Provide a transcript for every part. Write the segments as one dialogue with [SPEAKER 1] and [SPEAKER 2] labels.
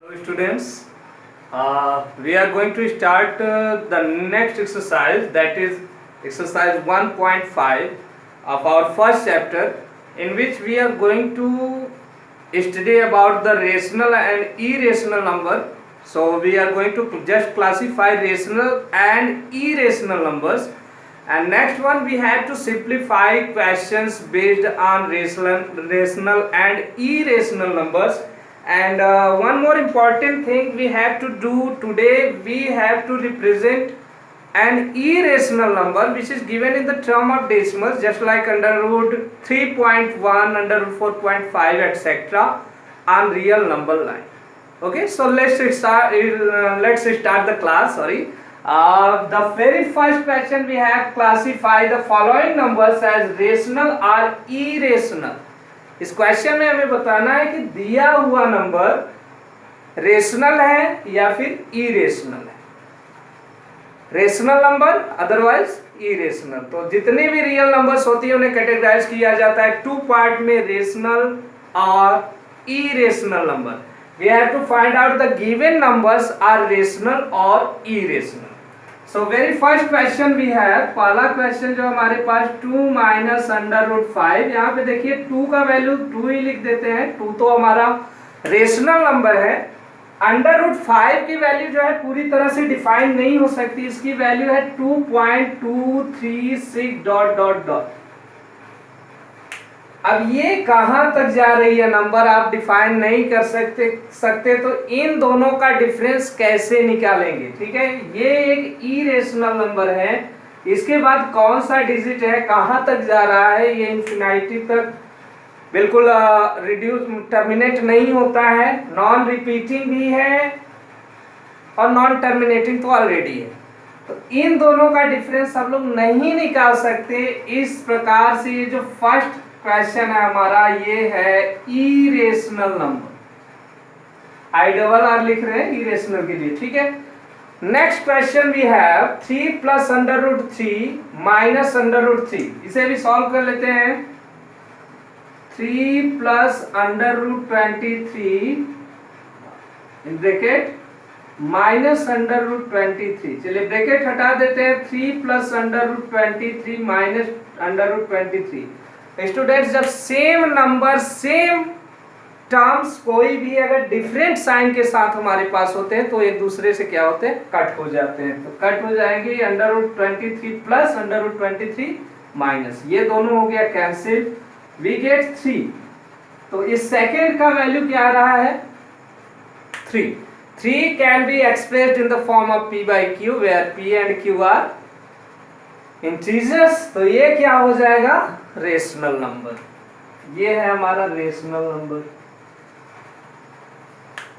[SPEAKER 1] Hello students, we are going to start the next exercise, that is exercise 1.5 of our first chapter, in which we are going to study about the rational and irrational number. So we are going to just classify rational and irrational numbers, and next one we have to simplify questions based on rational and irrational numbers. And one more important thing we have to do today, we have to represent an irrational number which is given in the term of decimals, just like under root 3.1, under root 4.5, etc. on real number line. Okay, so let's start the class. The very first question, we have classified the following numbers as rational or irrational. इस question में हमें बताना है कि दिया हुआ number rational है या फिर इरेशनल है। Rational number otherwise irrational. तो जितने भी रियल नंबर्स होती है उन्हें कैटेगराइज किया जाता है टू पार्ट में, रेशनल और irrational number. We have to find out the given numbers are rational और irrational. So very first question we have, पहला क्वेश्चन जो हमारे पास 2 माइनस अंडर रूट 5। यहाँ पे देखिए 2 का वैल्यू 2 ही लिख देते हैं, 2 तो हमारा रेशनल नंबर है। अंडर रूट 5 की वैल्यू जो है पूरी तरह से डिफाइन नहीं हो सकती, इसकी वैल्यू है 2.236 डॉट डॉट डॉट। अब ये कहां तक जा रही है नंबर आप डिफाइन नहीं कर सकते तो इन दोनों का डिफरेंस कैसे निकालेंगे। ठीक है, ये एक इरेशनल नंबर है, इसके बाद कौन सा डिजिट है, कहां तक जा रहा है, ये इन्फिनिटी तक बिल्कुल रिड्यूस टर्मिनेट नहीं होता है, नॉन रिपीटिंग भी है और नॉन टर्मिनेटिंग तो ऑलरेडी है। तो इन दोनों का डिफरेंस हम लोग नहीं निकाल सकते। इस प्रकार से ये जो फर्स्ट क्वेश्चन है हमारा, ये है irrational number. I double R लिख रहे हैं इरेशनल के लिए। ठीक है, next question we have 3 plus under root 3 minus under root 3। इसे भी सॉल्व कर लेते हैं। 3 plus under root 23 in bracket minus under root 23। चलिए ब्रैकेट हटा देते हैं। 3 plus under root 23 minus under root 23। Students, जब सेम नंबर सेम टर्म्स कोई भी अगर डिफरेंट साइन के साथ हमारे पास होते हैं तो एक दूसरे से क्या होते हैं, कट हो जाते हैं। तो कट हो जाएंगे under root 23 plus under root 23 minus, ये दोनों हो गया कैंसिल, वी गेट 3। तो इस सेकेंड का वैल्यू क्या आ रहा है, 3। 3 can be expressed in the form of p by q where p and q are integers. तो ये क्या हो जाएगा, रेशनल नंबर। ये है हमारा rational number.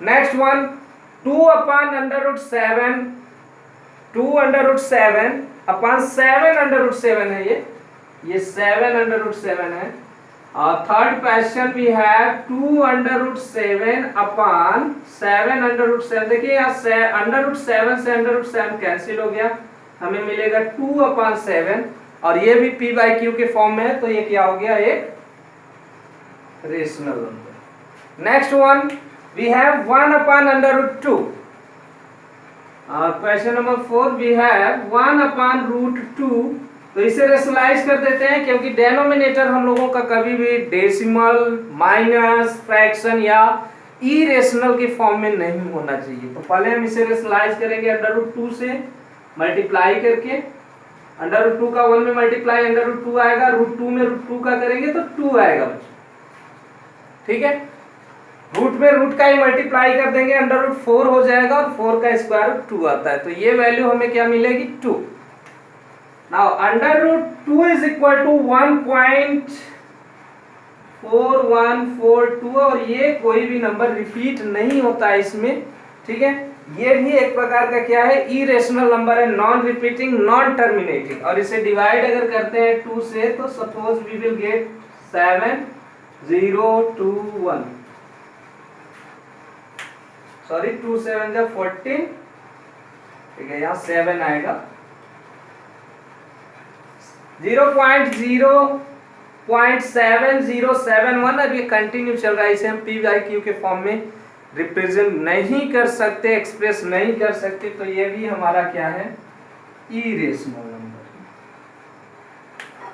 [SPEAKER 1] Next one 2 upon under root 7, 2 under root 7 upon 7 under root 7 है, ये 7 अंडर रूट 7 है। और थर्ड क्वेश्चन भी है 2 under root 7 upon 7 under root 7। देखिए यहाँ अंडर रूट 7 से अंडर रूट 7 कैंसिल हो गया, हमें मिलेगा 2 अपॉन 7 और ये भी p by q के फॉर्म में है, तो ये क्या हो गया, एक rational number. Next one we have 1 upon under root 2। Question number 4 we have 1 upon root 2। तो इसे रेशनलाइज कर देते हैं, क्योंकि डेनोमिनेटर हम लोगों का कभी भी डेसिमल, माइनस, फ्रैक्शन या इरेशनल के फॉर्म में नहीं होना चाहिए। तो पहले हम इसे रेशनलाइज करेंगे अंडर रूट 2 से मल्टीप्लाई करके। अंडर रूट 2 का 1 में मल्टीप्लाई अंडर रूट 2 आएगा, रूट 2 में रूट 2 का करेंगे तो 2 आएगा बच्चों। ठीक है, रूट में रूट का ही मल्टीप्लाई कर देंगे, अंडर रूट 4 हो जाएगा और 4 का स्क्वायर 2 आता है, तो ये वैल्यू हमें क्या मिलेगी, 2। Now under root 2 is equal to 1.4142 और ये कोई भी नंबर रिपीट नहीं होता है इसमें। ठीक है, ये भी एक प्रकार का क्या है, इरेशनल नंबर है, नॉन रिपीटिंग, नॉन टर्मिनेटिंग। और इसे डिवाइड अगर करते हैं 2 से तो suppose we will get 7021। Sorry 2 7 जा 14। ठीक है, यहाँ 7 आएगा। 0.07071। अब ये कंटिन्यू चल रहा है, इसे हम p by q के फॉर्म में रिप्रेजेंट नहीं कर सकते, एक्सप्रेस नहीं कर सकते, तो ये भी हमारा क्या है, इरेशनल नंबर।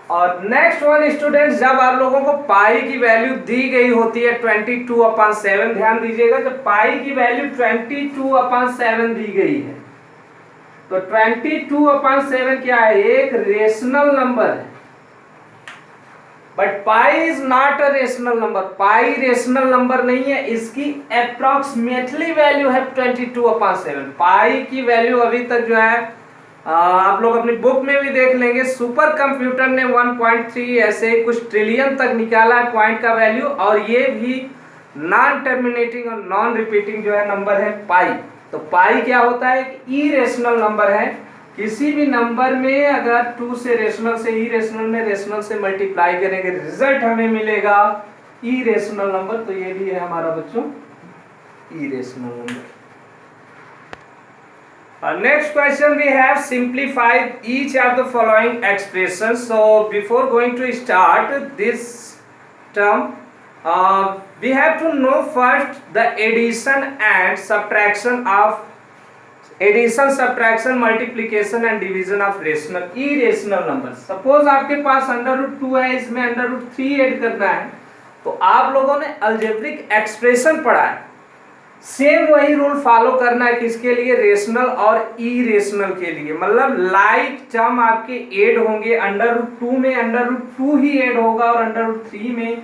[SPEAKER 1] और नेक्स्ट वन स्टूडेंट्स, जब आप लोगों को पाई की वैल्यू दी गई होती है 22/7, ध्यान दीजिएगा, जब पाई की वैल्यू 22/7 दी गई है तो 22/7 क्या है, एक रेशनल नंबर है। But pi is not a rational number, pi rational number नहीं है, इसकी अप्रोक्सीमेटली वैल्यू है 22/7। पाई की वैल्यू अभी तक जो है आप लोग अपनी बुक में भी देख लेंगे, सुपर कंप्यूटर ने 1.3 ऐसे कुछ ट्रिलियन तक निकाला है पॉइंट का वैल्यू, और ये भी नॉन टर्मिनेटिंग और नॉन रिपीटिंग जो है नंबर है पाई। तो पाई क्या होता है, एक इरेशनल नंबर है। किसी भी नंबर में अगर 2 से रेशनल से इरेशनल में रेशनल से मल्टीप्लाई करेंगे, रिजल्ट हमें मिलेगा इरेशनल नंबर। तो ये भी है हमारा बच्चों irrational number. Next question, we have simplified each of the following expressions. So before going to start this term, we have to know first the addition and subtraction, multiplication and division of rational irrational numbers. Suppose आपके पास √2 है, इसमें √3 add करना है, तो आप लोगों ने algebraic expression पढ़ा है, सेम वही रूल फॉलो करना है किसके लिए, रेशनल और इरेशनल के लिए। मतलब लाइक टर्म आपके ऐड होंगे, √2 में √2 ही ऐड होगा और √3 में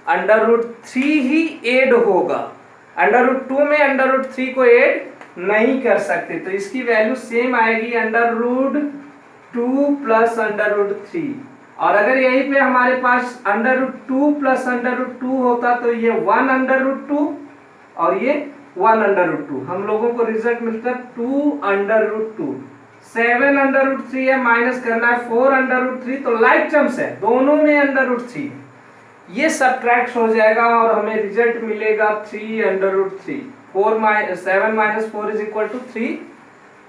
[SPEAKER 1] √3 ही ऐड होगा। √2 में √3 को ऐड नहीं कर सकते, तो इसकी वैल्यू सेम आएगी √2 प्लस √3। और अगर यहीं पे हमारे पास √2 प्लस √2 होता तो ये 1√2 और ये 1√2, हम लोगों को रिजल्ट मिलता है 2√2। 7√3 है, माइनस करना है 4√3, तो लाइक टर्म्स है, दोनों में √3, ये सब्ट्रैक्ट हो जाएगा और हमें रिजल्ट मिलेगा 3√3। 7 - 4 =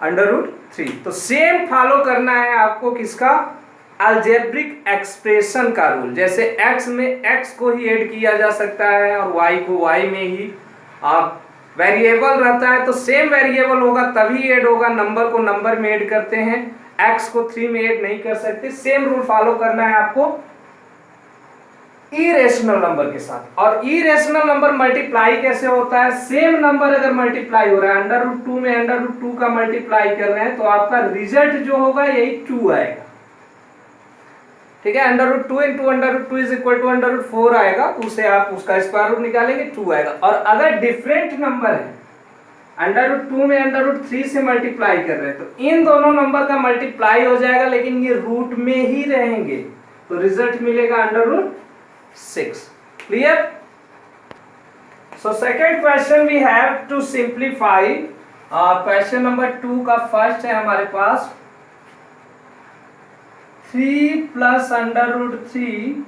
[SPEAKER 1] 3√3। तो सेम फॉलो करना है आपको किसका, अलजेब्रिक एक्सप्रेशन का रूल। जैसे x में x को ही ऐड किया जा सकता है और y को y में ही, आप वेरिएबल रहता है तो सेम वेरिएबल होगा तभी ऐड होगा, नंबर को नंबर में ऐड करते हैं, x को 3 में ऐड नहीं कर सकते। सेम रूल फॉलो करना है आपको इरेशनल नंबर के साथ। और इरेशनल नंबर मल्टीप्लाई कैसे होता है, सेम नंबर अगर मल्टीप्लाई हो रहा है, √2 में √2 का मल्टीप्लाई कर रहे हैं, तो आपका रिजल्ट जो होगा यही 2 आएगा। ठीक है, √2 × √2 = √4 आएगा, तो उसे आप उसका स्क्वायर रूट निकालेंगे, 2 आएगा। और अगर डिफरेंट नंबर है, √2 में √3 से मल्टीप्लाई कर रहे हैं, तो इन दोनों नंबर का मल्टीप्लाई हो जाएगा, लेकिन ये रूट में ही रहेंगे, तो रिजल्ट मिलेगा √6। Clear? So second question we have to simplify. Question number 2 का फर्स्ट है हमारे पास 3 + √3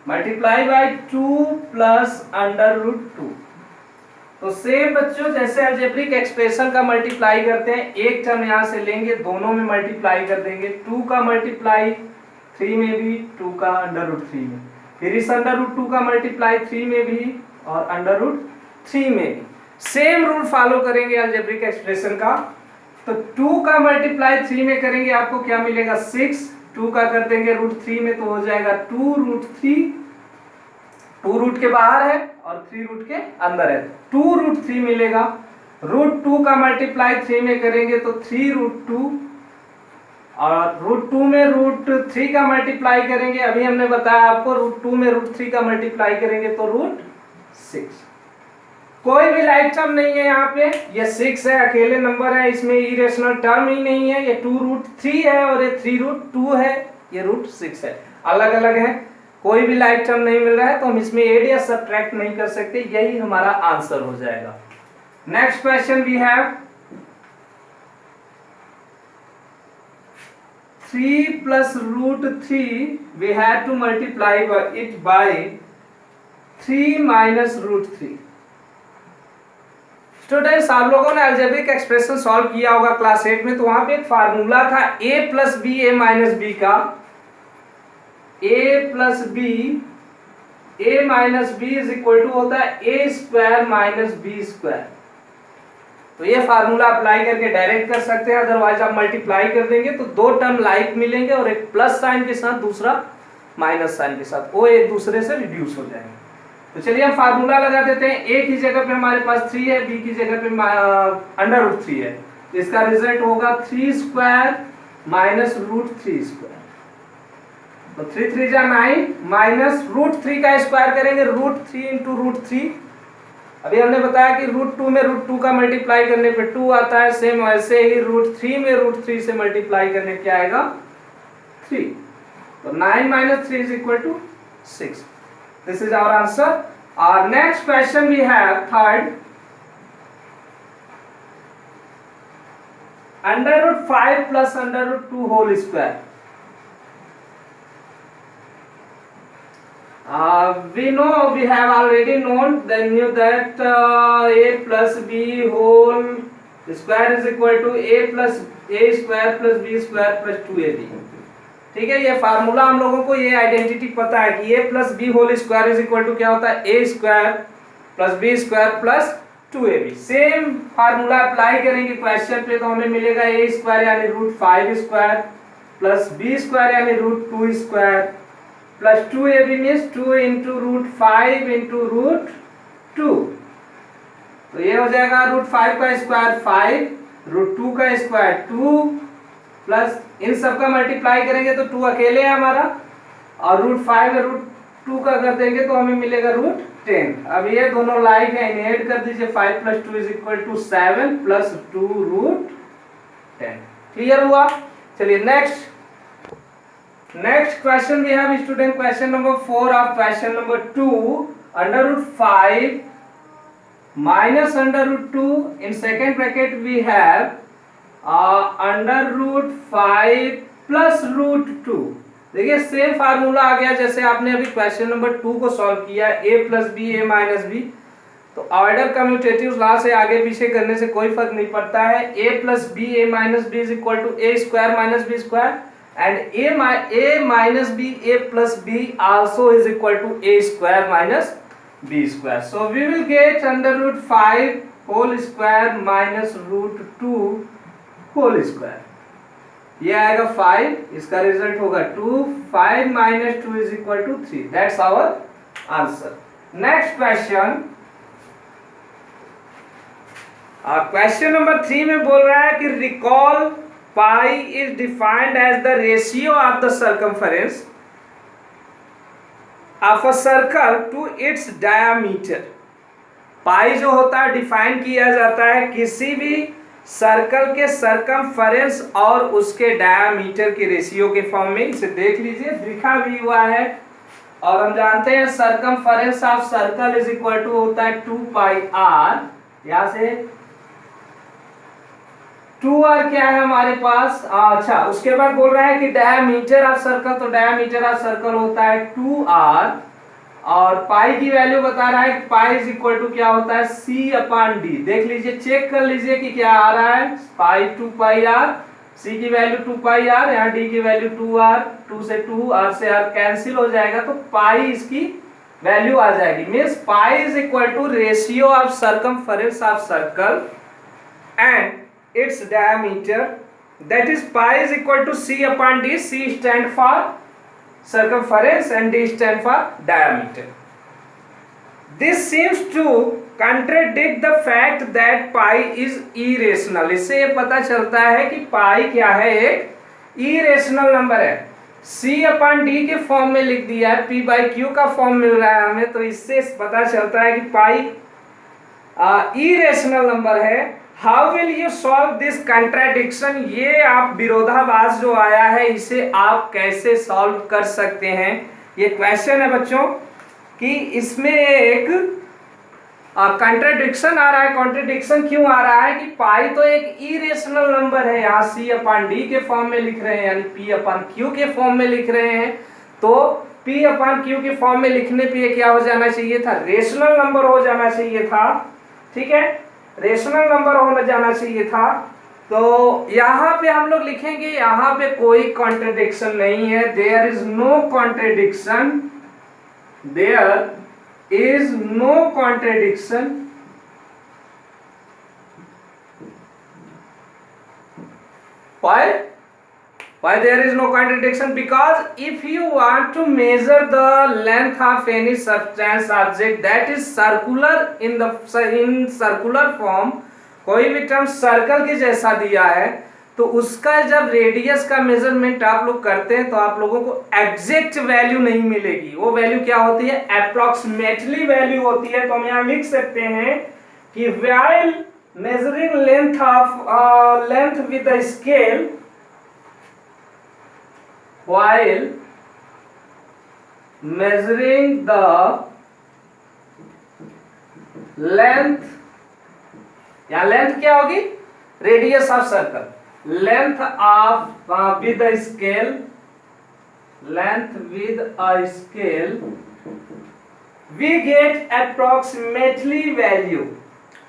[SPEAKER 1] मल्टीप्लाई बाई 2 + √2। तो सेम बच्चों जैसे अलजेब्रिक एक्सप्रेशन का मल्टीप्लाई करते हैं, एक टर्म यहाँ से लेंगे, दोनों में मल्टीप्लाई कर देंगे, 2 का मल्टीप्लाई 3 में भी, 2 का √3 में, फिर इस √2 का मल्टीप्लाई 3 में भी और √3 में भी। सेम रूल फॉलो करेंगे अलजेब्रिक एक्सप्रेशन का। तो 2 का मल्टीप्लाई 3 में करेंगे, आपको क्या मिलेगा 6, 2 का कर देंगे √3 में तो हो जाएगा 2√3, 2 रूट के बाहर है और 3 रूट के अंदर है, 2√3 मिलेगा। √2 का मल्टीप्लाई 3 में करेंगे तो 3√2, और √2 में √3 का मल्टीप्लाई करेंगे, अभी हमने बताया आपको √2 में √3 का मल्टीप्लाई करेंगे तो √6। कोई भी लाइक टर्म नहीं है यहाँ पे, ये 6 है, अकेले नंबर है, इसमें इरेशनल टर्म ही नहीं है, ये 2√3 है और ये 3√2 है, ये √6 है, अलग अलग है, कोई भी लाइक टर्म नहीं मिल रहा है, तो हम इसमें ऐड या सब्ट्रैक्ट नहीं कर सकते, यही हमारा आंसर हो जाएगा। Next question we have 3 + √3 we have to multiply it by 3 - √3। Students, आप लोगों ने अलजेब्रिक एक्सप्रेशन सॉल्व किया होगा क्लास 8 में, तो वहां पे एक फार्मूला था a + b a - b का, a + b a minus B is equal to होता है A square minus B square. तो ये फार्मूला अप्लाई करके डायरेक्ट कर सकते हैं, अदरवाइज आप मल्टीप्लाई कर देंगे तो दो टर्म लाइक मिलेंगे और एक प्लस साइन के साथ दूसरा माइनस साइन के साथ, वो एक दूसरे से रिड्यूस हो जाएंगे। तो चलिए हम फार्मूला लगा देते हैं। ए की जगह पे हमारे पास 3 है, बी की जगह पे √3 है, तो इसका रिजल्ट होगा 3 स्क्वायर माइनस √3 स्क्वायर। तो 3 3 जा 9 माइनस √3 का स्क्वायर करेंगे, √3 इंटू √3। अभी हमने बताया कि √2 में √2 का मल्टीप्लाई करने पे 2 आता है, सेम वैसे ही √3 में √3 से मल्टीप्लाई करने क्या आएगा 3। तो 9 minus 3 is equal to 6. This is our answer. Our next question we have third. √5 plus √2 whole square. We know, we have already known, then knew that a plus b whole square is equal to a plus a square plus b square plus 2ab. ठीक है, ये formula हम लोगों को, ये identity पता है कि a plus B whole square is equal to क्या होता है a square plus B square plus 2ab। Same formula apply करेंगे क्वेश्चन पे तो हमें मिलेगा a स्क्वायर यानी √5 स्क्वायर प्लस b स्क्वायर यानी √2 square plus 2ab means 2 into √5 into √2। तो ये हो जाएगा √5 का स्क्वायर 5, √2 का स्क्वायर 2 प्लस इन सब का मल्टीप्लाई करेंगे तो 2 अकेले है हमारा, और √5 में √2 का कर देंगे तो हमें मिलेगा √10। अब ये दोनों लाइक है, इन्हेड कर दीजिए, 5 plus 2 is equal to 7 plus 2 √10। Clear हुआ? चलिए next question we have student, question number 4 of question number 2, √5 minus √2 in second bracket we have √5 plus √2। देखिए सेम फार्मूला आ गया जैसे आपने अभी क्वेश्चन नंबर 2 को सॉल्व किया, a plus B a minus B. तो ऑर्डर कम्यूटेटिव लॉ से आगे पीछे करने से कोई फर्क नहीं पड़ता है। a plus B a minus B is equal to a square minus B square and a minus B a plus B also is equal to a square minus b square. So we will get √5 whole square minus √2 whole square. ये आएगा 5, इसका result होगा 2, 5 minus 2 is equal to 3। That's our answer. Next question, question number 3 में बोल रहा है कि recall pi is defined as the ratio of the circumference of a circle to its diameter. Pi जो होता है डिफाइन किया जाता है किसी भी सर्कल के सर्कमफरेंस और उसके डायामीटर के रेशियो के फॉर्म में। इसे देख लीजिए, लिखा भी हुआ है और हम जानते हैं circumference of circle is equal to होता है 2πr। यहां से 2r क्या है हमारे पास, अच्छा उसके बाद बोल रहा है कि डायामीटर ऑफ सर्कल, तो डायामीटर ऑफ सर्कल होता है 2r और पाई की वैल्यू बता रहा है, पाई इज इक्वल टू क्या होता है c/d। देख लीजिए, चेक कर लीजिए कि क्या आ रहा है, पाई 2πr, c की वैल्यू 2πr, यहाँ d की वैल्यू 2r, 2 से 2, r से r कैंसिल हो जाएगा तो पाई इसकी वैल्यू आ जाएगी। Means pi is equal to ratio of circumference of circle and its diameter, that is pi is equal to c/d। c stand for circumference and d stand for diameter. This seems to contradict the fact that pi is irrational. इससे ये पता चलता है कि पाई क्या है, एक irrational number है। c/d के फॉर्म में लिख दिया है, p/q का फॉर्म मिल रहा है हमें, तो इससे पता चलता है कि पाई irrational नंबर है। How will you solve this contradiction, ये आप विरोधाभास जो आया है इसे आप कैसे सॉल्व कर सकते हैं, ये क्वेश्चन है बच्चों कि इसमें एक कंट्राडिक्शन आ रहा है। कॉन्ट्रडिक्शन क्यों आ रहा है कि पाई तो एक इरेशनल नंबर है, यहाँ c/d के फॉर्म में लिख रहे हैं यानी p/q के फॉर्म में लिख रहे हैं, तो p/q के फॉर्म में लिखने पे क्या हो जाना चाहिए था, रेशनल नंबर हो जाना चाहिए था। ठीक है, रेशनल नंबर होना जाना चाहिए था। तो यहाँ पे हम लोग लिखेंगे, यहाँ पे कोई कॉन्ट्रडिक्शन नहीं है, there is no contradiction there is no contradiction why there is no contradiction? Because if you want to measure the length of any substance object that is circular in circular form, कोई भी term circle के जैसा दिया है तो उसका जब radius का मेजरमेंट आप लोग करते हैं तो आप लोगों को एग्जैक्ट वैल्यू नहीं मिलेगी। वो वैल्यू क्या होती है? अप्रोक्सीमेटली वैल्यू होती है। तो हम यहाँ लिख सकते हैं कि while measuring length with the scale, while measuring the length, या लेंथ क्या होगी? Radius of circle, length of with a scale, length with a scale, we get approximately value.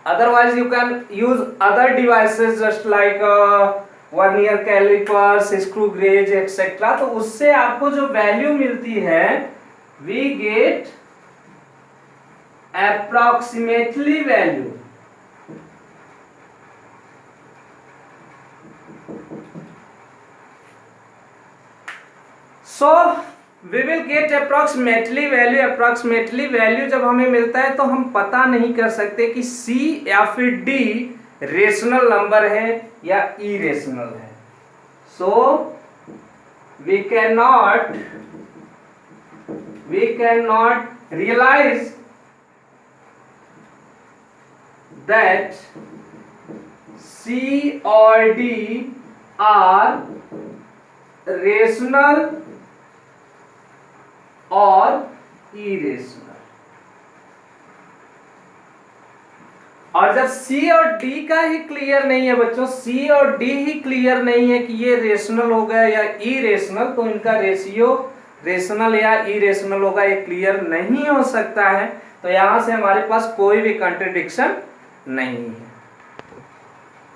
[SPEAKER 1] Otherwise you can use other devices just like vernier calipers, screw gauge etcetera. तो उससे आपको जो value मिलती है we get approximately value. So we will get approximately value. Approximately value जब हमें मिलता है तो हम पता नहीं कर सकते कि सी या फिर डी रेशनल नंबर है या इरेशनल है। So we can not realise that C और डी आर रेशनल और इरेशनल। और जब C और D का ही क्लियर नहीं है बच्चों, C और D ही क्लियर नहीं है कि ये रेशनल होगा या इरेशनल, तो इनका रेशियो रेशनल या इरेशनल होगा, ये क्लियर नहीं हो सकता है। तो यहां से हमारे पास कोई भी कॉन्ट्रडिक्शन नहीं है।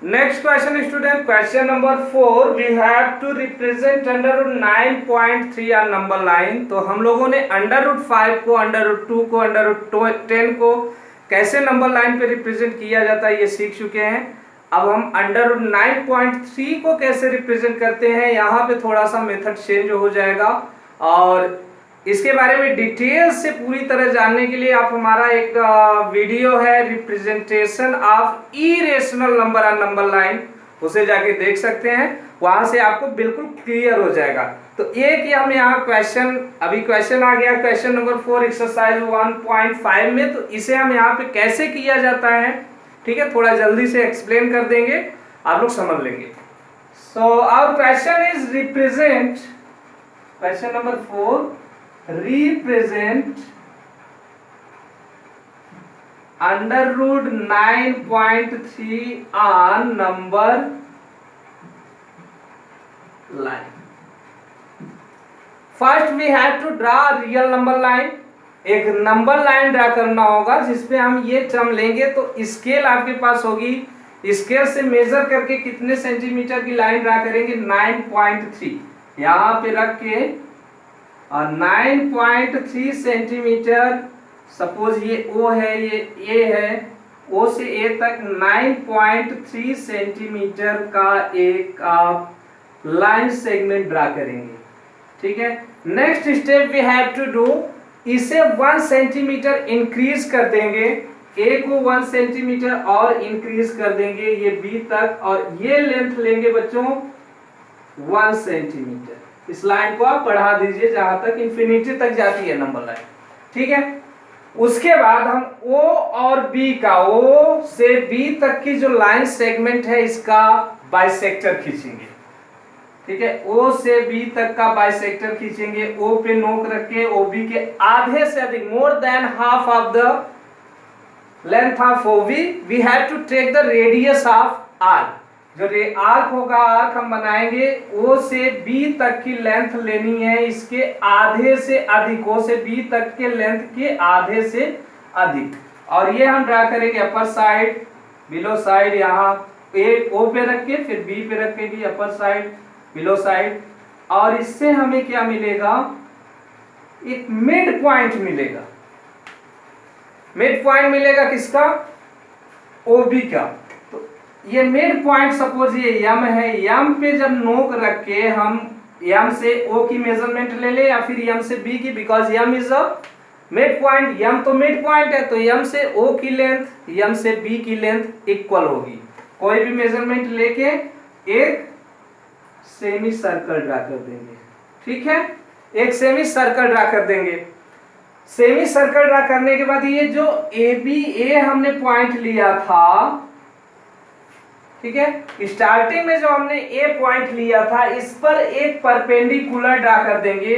[SPEAKER 1] Next question student, question number 4, we have to represent under 9.3 on number line. तो हम लोगों ने √5 को, √2 को, √10 को कैसे नंबर लाइन पे रिप्रेजेंट किया जाता है ये सीख चुके हैं। अब हम √9.3 को कैसे रिप्रेजेंट करते हैं, यहाँ पे थोड़ा सा मेथड चेंज हो जाएगा और इसके बारे में डिटेल से पूरी तरह जानने के लिए आप हमारा एक वीडियो है representation of irrational number on number line, उसे जाके देख सकते हैं, वहां से आपको बिल्कुल क्लियर हो जाएगा। तो एक ही हम यहाँ क्वेश्चन, अभी क्वेश्चन आ गया क्वेश्चन नंबर 4 एक्सरसाइज 1.5 में, तो इसे हम यहाँ पे कैसे किया जाता है, ठीक है, थोड़ा जल्दी से एक्सप्लेन कर देंगे, आप लोग समझ लेंगे। So our question is represent, question number 4, represent √9.3 on number line. First we have to draw real number line. एक नंबर लाइन ड्रा करना होगा जिसपे हम ये टर्म लेंगे। तो स्केल आपके पास होगी, स्केल से मेजर करके कितने सेंटीमीटर की लाइन ड्रा करेंगे, 9.3 यहाँ पे रख के, और 9.3 सेंटीमीटर, सपोज ये O है, ये A है, O से A तक 9.3 सेंटीमीटर का एक आप लाइन सेगमेंट ड्रा करेंगे, ठीक है। Next step we have to do, इसे 1 सेंटीमीटर इंक्रीज कर देंगे, A को 1 सेंटीमीटर और इंक्रीज कर देंगे ये B तक, और ये लेंथ लेंगे बच्चों 1 सेंटीमीटर। इस लाइन को आप बढ़ा दीजिए जहां तक इंफिनिटी तक जाती है नंबर लाइन, ठीक है। उसके बाद हम O और B का, O से B तक की जो लाइन सेगमेंट है इसका बाइसेक्टर खींचेंगे, ठीक है। O से B तक का बाइसेक्टर खींचेंगे, O पे नोक रख के OB के आधे से अधिक, more than half of the length of OB, we have to take the radius of arc. जो आर्क होगा, आर्क हम बनाएंगे, O से B तक की लेंथ लेनी है इसके आधे से अधिक, O से B तक के लेंथ के आधे से अधिक, और ये हम ड्रा करेंगे अपर साइड, बिलो साइड, यहाँ O पे रख के फिर B पे रख के भी अपर साइड, बिलो साइड, और इससे हमें क्या मिलेगा, एक मिड पॉइंट मिलेगा। मिड पॉइंट मिलेगा किसका? OB का। तो ये मिड पॉइंट सपोज ये M है, M पे जब नोक रख के हम M से O की मेजरमेंट ले ले या फिर M से B की, because M is a mid point, M तो मिड पॉइंट है, तो M से O की लेंथ, M से B की लेंथ इक्वल होगी। कोई भी मेजरमेंट लेके एक सेमी सर्कल ड्रा कर देंगे, ठीक है, एक सेमी सर्कल ड्रा कर देंगे। सेमी सर्कल ड्रा करने के बाद ये जो ABA हमने पॉइंट लिया था, ठीक है, स्टार्टिंग में जो हमने A पॉइंट लिया था, इस पर एक परपेंडिकुलर ड्रा कर देंगे,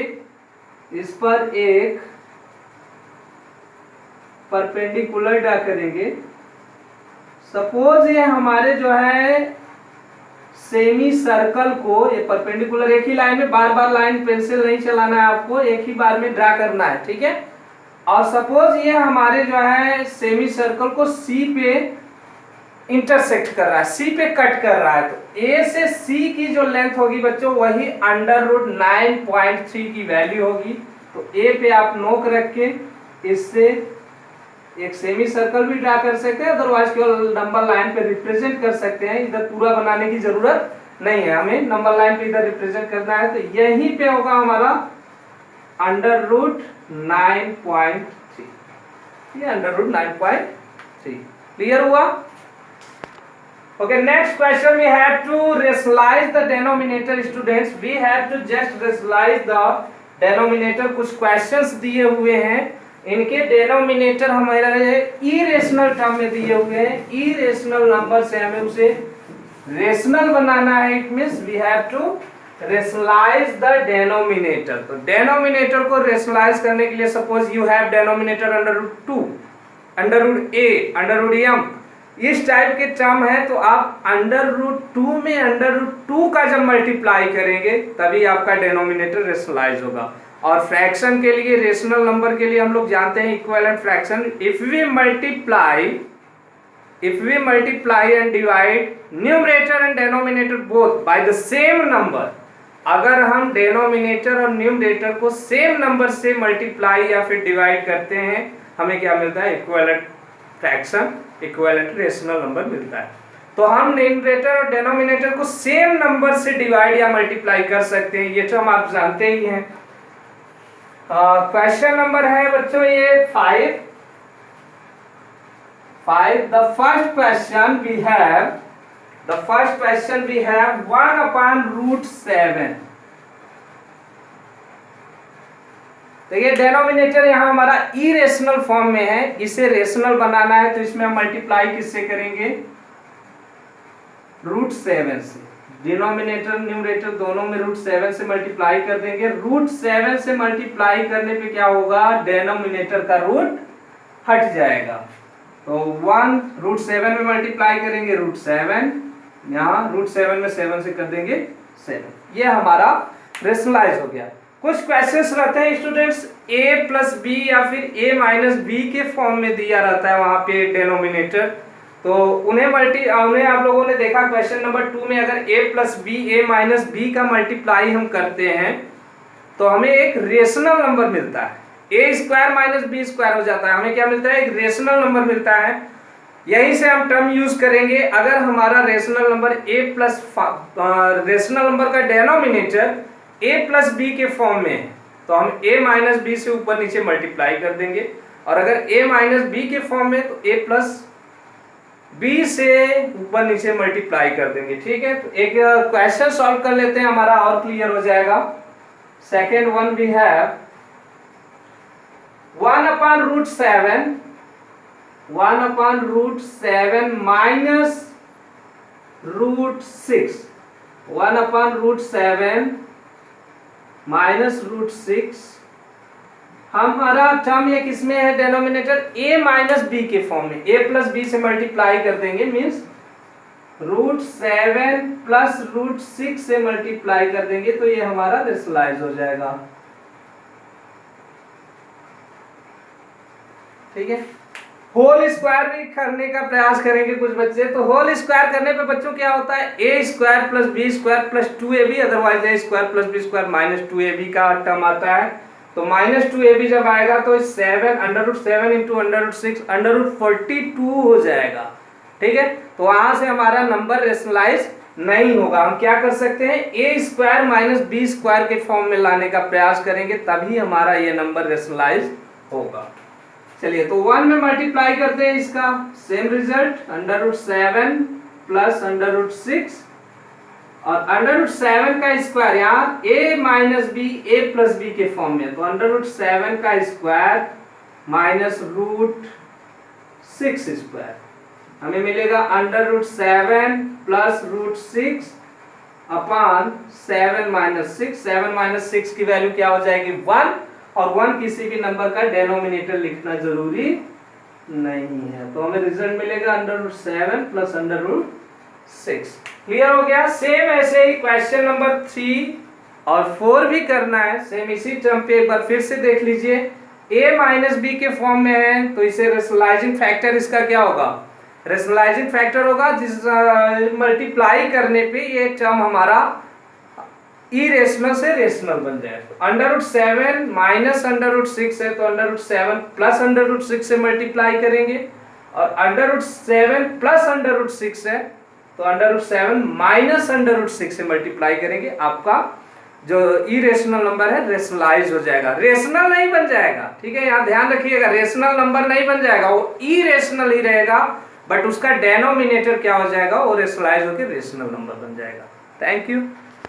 [SPEAKER 1] इस पर एक परपेंडिकुलर ड्रा करेंगे। सपोज ये हमारे जो है सेमी सर्कल को, ये परपेंडिकुलर एक ही लाइन में, बार बार लाइन पेंसिल नहीं चलाना है आपको, एक ही बार में ड्रा करना है, ठीक है। और सपोज ये हमारे जो है सेमी सर्कल को C पे इंटरसेक्ट कर रहा है, C पे कट कर रहा है, तो A से C की जो लेंथ होगी बच्चों वही √9.3 की वैल्यू होगी। तो A पे आप नोक रख के इससे एक सेमी सर्कल भी ड्रा कर सकते हैं, अदरवाइज केवल नंबर लाइन पे रिप्रेजेंट कर सकते हैं। इधर पूरा बनाने की जरूरत नहीं है, हमें नंबर लाइन पे इधर रिप्रेजेंट करना है। तो यहीं पे होगा हमारा √9.3, ये √9.3 क्लियर हुआ? Okay, next question we have to rationalize the denominator. Students, we have to just rationalize the denominator. कुछ questions दिए हुए हैं, इनके denominator हमारे irrational term में दिए हुए हैं। irrational number से हमें उसे rational बनाना है। It means we have to rationalize the denominator। तो denominator को rationalize करने के लिए suppose you have denominator √2, √a, √m, इस टाइप के टर्म है, तो आप √2 में √2 का जब मल्टीप्लाई करेंगे तभी आपका डिनोमिनेटर रेशनलाइज होगा। और फ्रैक्शन के लिए, रेशनल नंबर के लिए हम लोग जानते हैं equivalent fraction, if we multiply and divide numerator and denominator both by the same number, अगर हम डिनोमिनेटर और न्यूमरेटर को सेम नंबर से मल्टीप्लाई या फिर डिवाइड करते हैं, हमें क्या मिलता है? Equivalent fraction, equivalent rational number मिलता है। तो हम न्यूमरेटर और डिनोमिनेटर को सेम नंबर से डिवाइड या मल्टीप्लाई कर सकते हैं, ये तो हम आप जानते ही हैं। क्वेश्चन नंबर है बच्चों ये 5। The first question we have 1/√7। तो ये डिनोमिनेटर यहाँ हमारा इरेशनल फॉर्म में है, इसे रेशनल बनाना है, तो इसमें हम मल्टीप्लाई किससे करेंगे? √7 से। डिनोमिनेटर न्यूमरेटर दोनों में √7 से मल्टीप्लाई कर देंगे। √7 से मल्टीप्लाई करने पे क्या होगा? डिनोमिनेटर का रूट हट जाएगा। तो 1 √7 में मल्टीप्लाई करेंगे √7, यहाँ √7 में 7 से कर देंगे 7। ये हमारा रेशनलाइज हो गया। कुछ क्वेश्चंस रहते हैं स्टूडेंट्स a + b या फिर a - b के फॉर्म में दिया रहता है वहां पे डिनोमिनेटर, तो उन्हें आप लोगों ने देखा क्वेश्चन नंबर 2 में, अगर a + b, a - b का मल्टीप्लाई हम करते हैं तो हमें एक रेशनल नंबर मिलता है, a² - b² हो जाता है, हमें क्या मिलता है? एक रेशनल नंबर मिलता है। यहीं से हम टर्म यूज करेंगे, अगर हमारा रेशनल नंबर रेशनल नंबर का डिनोमिनेटर a + b के फॉर्म में है तो हम a - b से ऊपर नीचे मल्टीप्लाई कर देंगे, और अगर a - b के फॉर्म में तो a + b से ऊपर नीचे मल्टीप्लाई कर देंगे, ठीक है। तो एक क्वेश्चन सॉल्व कर लेते हैं, हमारा और क्लियर हो जाएगा। Second one we have 1/√7 -√6 1/√7 -√6। हमारा टर्म ये किसमें है? डिनोमिनेटर a - b के फॉर्म में, a + b से मल्टीप्लाई कर देंगे, मीन्स √7 + √6 से मल्टीप्लाई कर देंगे, तो ये हमारा रेशनलाइज हो जाएगा, ठीक है। होल स्क्वायर भी करने का प्रयास करेंगे कुछ बच्चे, तो होल स्क्वायर करने पे बच्चों क्या होता है? a² + b² + 2ab, otherwise a² + b² - 2ab का टर्म आता है। तो -2ab जब आएगा तो 7 √7 इंटू √6 √42 हो जाएगा। ठीक है, तो वहां से हमारा नंबर रेशनलाइज नहीं होगा। हम क्या कर सकते हैं, a² - b² के फॉर्म में लाने का प्रयास करेंगे, तभी हमारा ये नंबर रेशनलाइज होगा। चलिए, तो 1 में मल्टीप्लाई करते हैं इसका, सेम रिजल्ट, √7 प्लस √6 और √7 का स्क्वायर, यहाँ a - b a+b के फॉर्म में, तो √7 का स्क्वायर -√6² हमें मिलेगा √7 प्लस √6 अपॉन 7 - 6 की वैल्यू क्या हो जाएगी 1, और 1 किसी भी नंबर का डेनोमिनेटर लिखना जरूरी नहीं है, तो हमें रिजल्ट मिलेगा √7 प्लस √6। क्लियर हो गया। सेम ऐसे ही क्वेश्चन नंबर 3 और 4 भी करना है, सेम इसी टर्म पे एक बार फिर से देख लीजिए। a - b के फॉर्म में है, तो इसे रेशनलाइजिंग फैक्टर इसका क्या होगा, रेशनलाइजिंग फैक्टर होगा, जिस मल्टीप्लाई करने पे ये टर्म हमारा इरेशनल से रेशनल बन जाए। √7 माइनस √6 है, तो √7 प्लस √6 से मल्टीप्लाई करेंगे, और √7 प्लस √6 है, तो √7 माइनस √6 से मल्टीप्लाई करेंगे। आपका जो इरेशनल नंबर है रेशनलाइज हो जाएगा, रेशनल नहीं बन जाएगा। ठीक है, यहाँ ध्यान रखिएगा, रेशनल नंबर नहीं बन जाएगा, वो इरेशनल ही रहेगा, बट उसका डेनोमिनेटर क्या हो जाएगा, वो रेशनलाइज होकर रेशनल नंबर बन जाएगा। Thank you.